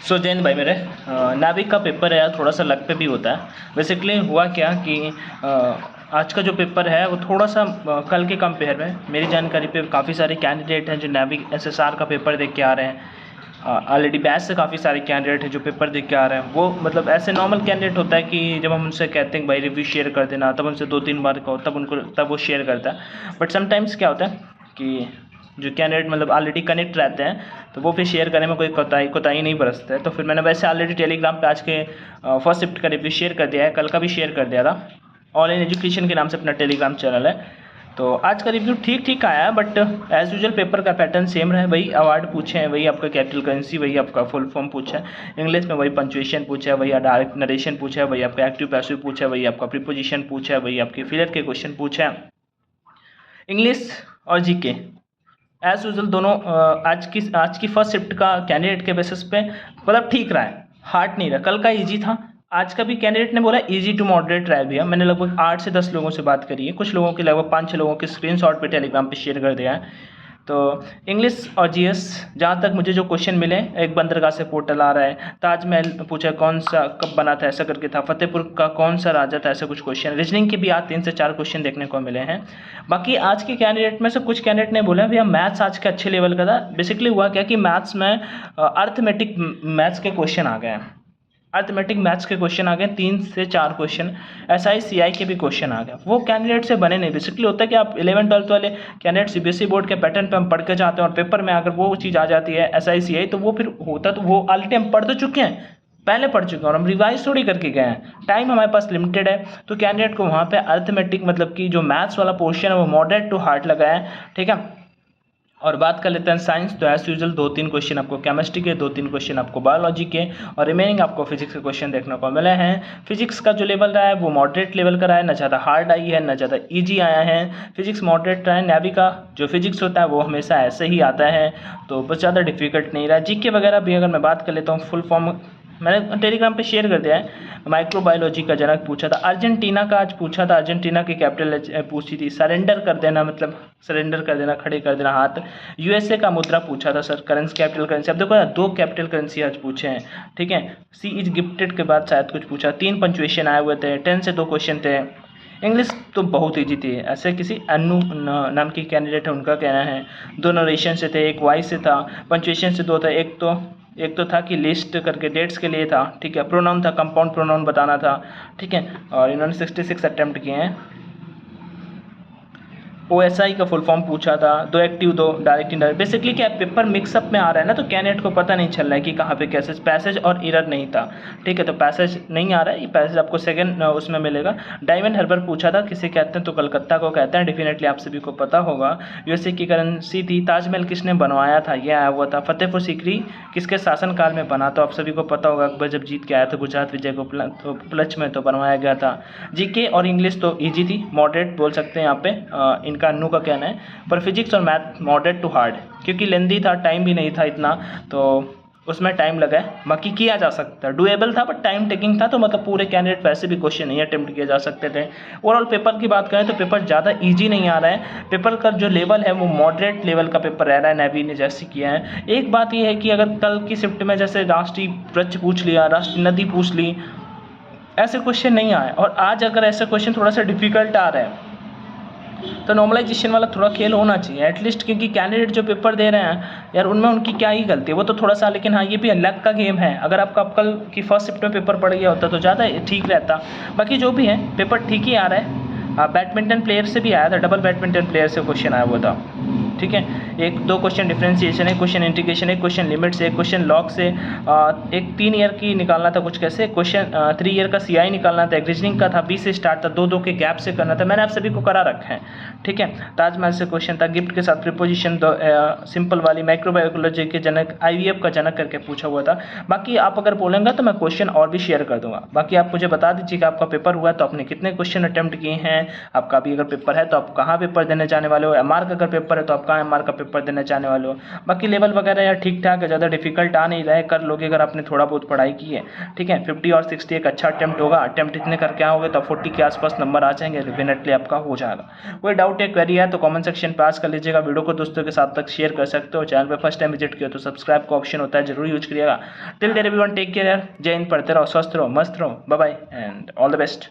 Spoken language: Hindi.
जैन भाई मेरे नाविक का पेपर है यार, थोड़ा सा लक पे भी होता है। बेसिकली हुआ क्या कि आज का जो पेपर है वो थोड़ा सा कल के कंपेयर में मेरी जानकारी पे काफ़ी सारे कैंडिडेट हैं जो नाविक एसएसआर का पेपर देख के आ रहे हैं। ऑलरेडी बैच से काफ़ी सारे कैंडिडेट हैं जो पेपर देख के आ रहे हैं। वो मतलब ऐसे नॉर्मल कैंडिडेट होता है कि जब हम उनसे कहते हैं भाई रिव्यू शेयर कर देना, तब उनसे 2-3 बार कहो तब वो शेयर करता है। बट समटाइम्स क्या होता है कि जो कैंडिडेट मतलब ऑलरेडी कनेक्ट रहते हैं तो वो फिर शेयर करने में कोई कोताही नहीं बरसता है। तो फिर मैंने वैसे ऑलरेडी टेलीग्राम पे आज के फर्स्ट शिफ्ट का रिव्यू शेयर कर दिया है, कल का भी शेयर कर दिया था। ऑनलाइन एजुकेशन के नाम से अपना टेलीग्राम चैनल है। तो आज का रिव्यू ठीक ठीक आया है, बट एज़ यूजुअल पेपर का पैटर्न सेम रहा है। वही अवार्ड पूछे हैं, वही आपका कैपिटल करेंसी, वही आपका फुल फॉर्म पूछा है। इंग्लिश में वही पंचुएशन पूछा है, वही डायरेक्ट नरेशन पूछा है, वही आपका एक्टिव पैसिव पूछा है, वही आपका प्रीपोजिशन पूछा है, वही आपके फिलर के क्वेश्चन पूछे हैं। इंग्लिश और जीके एज यूजल दोनों आज की फर्स्ट शिफ्ट का कैंडिडेट के बेसिस पे मतलब ठीक रहा है, हार्ड नहीं रहा। कल का इजी था, आज का भी कैंडिडेट ने बोला इजी टू मॉडरेट रहा है भैया। मैंने लगभग 8 से 10 लोगों से बात करी है, कुछ लोगों के लगभग 5-6 लोगों के स्क्रीनशॉट पे टेलीग्राम पे शेयर कर दिया है। तो इंग्लिश और जीएस जहाँ तक मुझे जो क्वेश्चन मिले, एक बंदरगाह से पोर्टल आ रहा है, ताजमहल पूछा कौन सा कब बना था ऐसा करके था, फतेहपुर का कौन सा राजा था, ऐसे कुछ क्वेश्चन। रीजनिंग के भी आज 3 से 4 क्वेश्चन देखने को मिले हैं। बाकी आज के कैंडिडेट में से कुछ कैंडिडेट ने बोला भैया मैथ्स आज के अच्छे लेवल का था। बेसिकली हुआ क्या कि मैथ्स में अर्थमेटिक मैथ्स के क्वेश्चन आ गए हैं, अर्थमेटिक मैथ्स के क्वेश्चन आ गए 3 से 4 क्वेश्चन। SI CI के भी क्वेश्चन आ गए, वो कैंडिडेट से बने नहीं। बेसिकली होता है कि आप 11-12 वाले कैंडिडेट CBSE बोर्ड के पैटर्न पे हम पढ़ के जाते हैं और पेपर में अगर वो चीज़ आ जाती है SI CI तो वो फिर होता तो वो ऑलरेडी हम पढ़ तो चुके हैं, पहले पढ़ चुके हैं और हम रिवाइज थोड़ी करके गए हैं। टाइम हमारे पास लिमिटेड है, तो कैंडिडेट को वहाँ पे अर्थमेटिक मतलब कि जो मैथ्स वाला पोर्शन है वो मॉडरेट टू हार्ड लगा है, ठीक है। और बात कर लेते हैं साइंस, तो एज यूजुअल 2-3 क्वेश्चन आपको केमिस्ट्री के, 2-3 क्वेश्चन आपको बायोलॉजी के और रिमेनिंग आपको फिजिक्स के क्वेश्चन देखने को मिले हैं। फिजिक्स का जो लेवल रहा है वो मॉडरेट लेवल का रहा है, ना ज़्यादा हार्ड आई है ना ज़्यादा इजी आया है। फिजिक्स मॉडरेट रहा है। नेवी का जो फिजिक्स होता है वो हमेशा ऐसे ही आता है, तो बहुत ज़्यादा डिफिकल्ट नहीं रहा। जीके वगैरह भी अगर मैं बात कर लेता हूँ, फुल फॉर्म मैंने टेलीग्राम पे शेयर कर दिया है। माइक्रोबायोलॉजी का जनक पूछा था, अर्जेंटीना का आज पूछा था, अर्जेंटीना की कैपिटल पूछी थी, सरेंडर कर देना मतलब सरेंडर कर देना, खड़े कर देना हाथ। USA का मुद्रा पूछा था सर, करेंसी कैपिटल करेंसी। अब देखो ना 2 कैपिटल करेंसी आज पूछे हैं, ठीक है। सी इज गिफ्टेड के बाद शायद कुछ पूछा, 3 पंचुएशन आए हुए थे, 10 से 2 क्वेश्चन थे। इंग्लिश तो बहुत ईजी थी, ऐसे किसी अनु नाम की कैंडिडेट है उनका कहना है। 2 नरेशन से थे, 1 वॉइस से था, पंचुएशन से 2 था। एक तो था कि लिस्ट करके डेट्स के लिए था, ठीक है। प्रोनाउन था, कंपाउंड प्रोनाउन बताना था, ठीक है। और इन्होंने 66 अटेम्प्ट किए हैं। OSI का फुल फॉर्म पूछा था, 2 एक्टिव 2 डायरेक्ट इनडायरेक्ट। बेसिकली क्या पेपर मिक्सअप में आ रहा है ना, तो कैंडिडेट को पता नहीं चल रहा है कि कहाँ पे कैसे पैसेज और एरर नहीं था, ठीक है। तो पैसेज नहीं आ रहा है, ये पैसेज आपको सेकंड उसमें मिलेगा। डायमंड हार्बर पूछा था, किसे कहते हैं, तो कलकत्ता को कहते हैं, डेफिनेटली आप सभी को पता होगा। USA की करेंसी थी। ताजमहल किसने बनवाया था, ये आया हुआ था। फतेहपुर सीकरी किसके शासनकाल में बना, तो आप सभी को पता होगा, अकबर जब जीत के आया था गुजरात विजय को उपलक्ष्य में तो बनवाया गया था। जीके और इंग्लिश तो ईजी थी, मॉडरेट बोल सकते हैं यहाँ पे, इनका अन्नू का कहना है। पर फिजिक्स और मैथ मॉडरेट टू हार्ड, क्योंकि लेंदी था, टाइम भी नहीं था इतना, तो उसमें टाइम लगा है। बाकी किया जा सकता है, डुएबल था बट टाइम टेकिंग था, तो मतलब पूरे कैंडिडेट वैसे भी क्वेश्चन नहीं अटेम्प्ट किए जा सकते थे। ओवरऑल पेपर की बात करें तो पेपर ज़्यादा इजी नहीं आ रहा है। पेपर का जो लेवल है वो मॉडरेट लेवल का पेपर रह रहा है, नेवी ने जैसे किया है। एक बात ये है कि अगर कल की शिफ्ट में जैसे राष्ट्रीय वृक्ष पूछ लिया, राष्ट्रीय नदी पूछ ली, ऐसे क्वेश्चन नहीं आए, और आज अगर ऐसे क्वेश्चन थोड़ा सा डिफिकल्ट आ रहा है तो नॉर्मलाइजेशन वाला थोड़ा खेल होना चाहिए एटलीस्ट, क्योंकि कैंडिडेट जो पेपर दे रहे हैं यार उनमें उनकी क्या ही गलती है, वो तो थोड़ा सा। लेकिन हाँ, ये भी लक का गेम है। अगर आपका कल की फर्स्ट शिफ्ट में पेपर पड़ गया होता तो ज़्यादा ठीक रहता। बाकी जो भी है पेपर ठीक ही आ रहा है। बैडमिंटन प्लेयर से भी आया था, डबल बैडमिंटन प्लेयर से क्वेश्चन आया हुआ था, ठीक है। 1-2 क्वेश्चन डिफरेंशिएशन, एक क्वेश्चन इंटीग्रेशन, एक क्वेश्चन लिमिट से, एक क्वेश्चन लॉग से, एक 3 ईयर की निकालना था कुछ कैसे, क्वेश्चन 3 ईयर का CI निकालना था, एक रीजनिंग का था, 20 से स्टार्ट था, 2-2 के गैप से करना था। मैंने आप सभी को करा रखा है, ठीक है। ताजमहल से क्वेश्चन था, गिफ्ट के साथ प्रीपोजिशन, सिंपल वाली, माइक्रोबायोलॉजी के जनक, IVF का जनक करके पूछा हुआ था। बाकी आप अगर बोलेंगे तो मैं क्वेश्चन और भी शेयर कर दूंगा। बाकी आप मुझे बता दीजिए कि आपका पेपर हुआ तो आपने कितने क्वेश्चन अटेम्प्ट किए हैं, आपका भी अगर पेपर है तो आप कहाँ पेपर देने जाने वाले हो, MR का अगर पेपर है तो आप MR का पेपर देना चाहने वाले हो। बाकी लेवल वगैरह यार ठीक ठाक है, ज़्यादा डिफिकल्ट आ नहीं रहा है, कर लोगे अगर आपने थोड़ा बहुत पढ़ाई की है। ठीक है, 50 और 60 एक अच्छा अटेम्प्ट होगा। अटेम्प्ट इतने करके आओगे तो 40 के आसपास नंबर आ जाएंगे, डेफिनेटली आपका हो जाएगा। कोई डाउट या क्वेरी है तो कमेंट सेक्शन पर आस्क कर लीजिएगा। वीडियो को दोस्तों के साथ तक शेयर कर सकते हो। चैनल पर फर्स्ट टाइम विजिट किया तो सब्सक्राइब का ऑप्शन होता है, जरूर यूज करिएगा। Till there everyone, take care यार, जय हिंद, पढ़ते रहो, स्वस्थ रहो, मस्त रहो, bye bye and all the best.